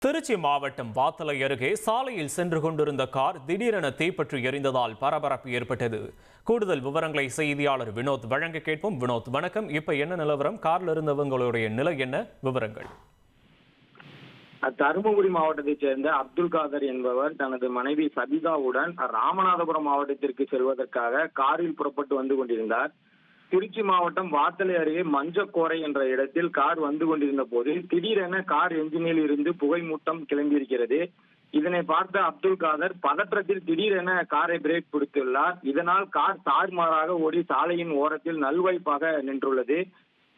திருச்சி மாவட்டம் வாத்தலை அருகே சாலையில் சென்று கொண்டிருந்த கார் திடீரென தீப்பற்றி எரிந்ததால் பரபரப்பு ஏற்பட்டது. கூடுதல் விவரங்களை செய்தியாளர் வினோத் வழங்க கேட்போம். வினோத், வணக்கம். இப்ப என்ன நிலவரம்? கார்ல இருந்தவங்களுடைய நிலை என்ன? விவரங்கள். தருமபுரி மாவட்டத்தைச் சேர்ந்த அப்துல் காதர் என்பவர் தனது மனைவி சபிதாவுடன் ராமநாதபுரம் மாவட்டத்திற்கு செல்வதற்காக காரில் புறப்பட்டு வந்து கொண்டிருந்தார். திருச்சி மாவட்டம் வாத்தலை அருகே மஞ்சக்கோரை என்ற இடத்தில் கார் வந்து கொண்டிருந்த போது திடீரென கார் என்ஜினில் இருந்து புகை மூட்டம் கிளம்பியிருக்கிறது. இதனை பார்த்த அப்துல் காதர் பதற்றத்தில் திடீரென காரை பிரேக் பிடித்துள்ளார். இதனால் கார் தாறுமாறாக ஓடி சாலையின் ஓரத்தில் நல்வாய்ப்பாக நின்றுள்ளது.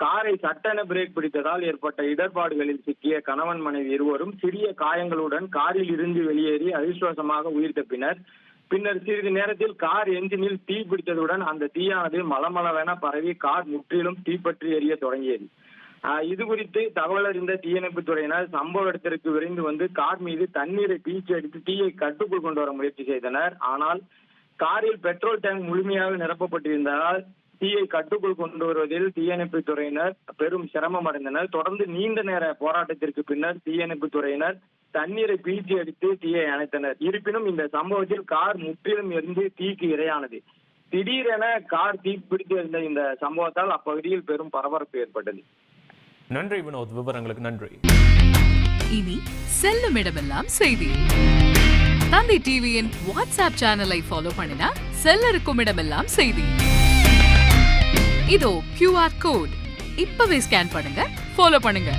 காரை சட்டென பிரேக் பிடித்ததால் ஏற்பட்ட இடர்பாடுகளில் சிக்கிய கணவன் மனைவி இருவரும் சிறிய காயங்களுடன் காரில் இருந்து வெளியேறி அதிர்ஷ்டவசமாக உயிர் தப்பினர். பின்னர் சிறிது நேரத்தில் கார் என்ஜினில் தீ பிடித்ததுடன் அந்த தீயானது மலமளவென பரவி கார் முற்றிலும் தீப்பற்றி எரிய தொடங்கியது. இது குறித்து தகவல் அறிந்த தீயணைப்பு துறையினர் சம்பவ இடத்திற்கு விரைந்து வந்து கார் மீது தண்ணீரை பீச்சி அடித்து தீயை கட்டுக்குள் கொண்டு வர முயற்சி செய்தனர். ஆனால் காரில் பெட்ரோல் டேங்க் முழுமையாக நிரப்பப்பட்டிருந்ததால் தீயை கட்டுக்குள் கொண்டு வருவதில் தீயணைப்பு துறையினர் பெரும் சிரமம் அடைந்தனர். தொடர்ந்து நீண்ட நேர போராட்டத்திற்கு பின்னர் தீயணைப்பு துறையினர் தண்ணீரை பீச்சி அடித்து தீயை அணைத்தனர். இருப்பினும் இந்த சம்பவத்தில் கார் முற்றிலும் எரிந்து தீக்கு இரையானது. திடீரென கார் தீப்பிடித்து இருந்த இந்த சம்பவத்தால் அப்பகுதியில் பெரும் பரபரப்பு ஏற்பட்டது. நன்றி வினோத், விவரங்களுக்கு நன்றி. இனி செல்லும் இடமெல்லாம் செய்தி. தந்தை டிவியின் வாட்ஸ்அப் சேனலை ஃபாலோ பண்ணினா செல்ல இருக்கும் இடமெல்லாம் செய்தி. இதோ QR கோட் இப்பவே ஸ்கேன் பண்ணுங்க, ஃபாலோ பண்ணுங்க.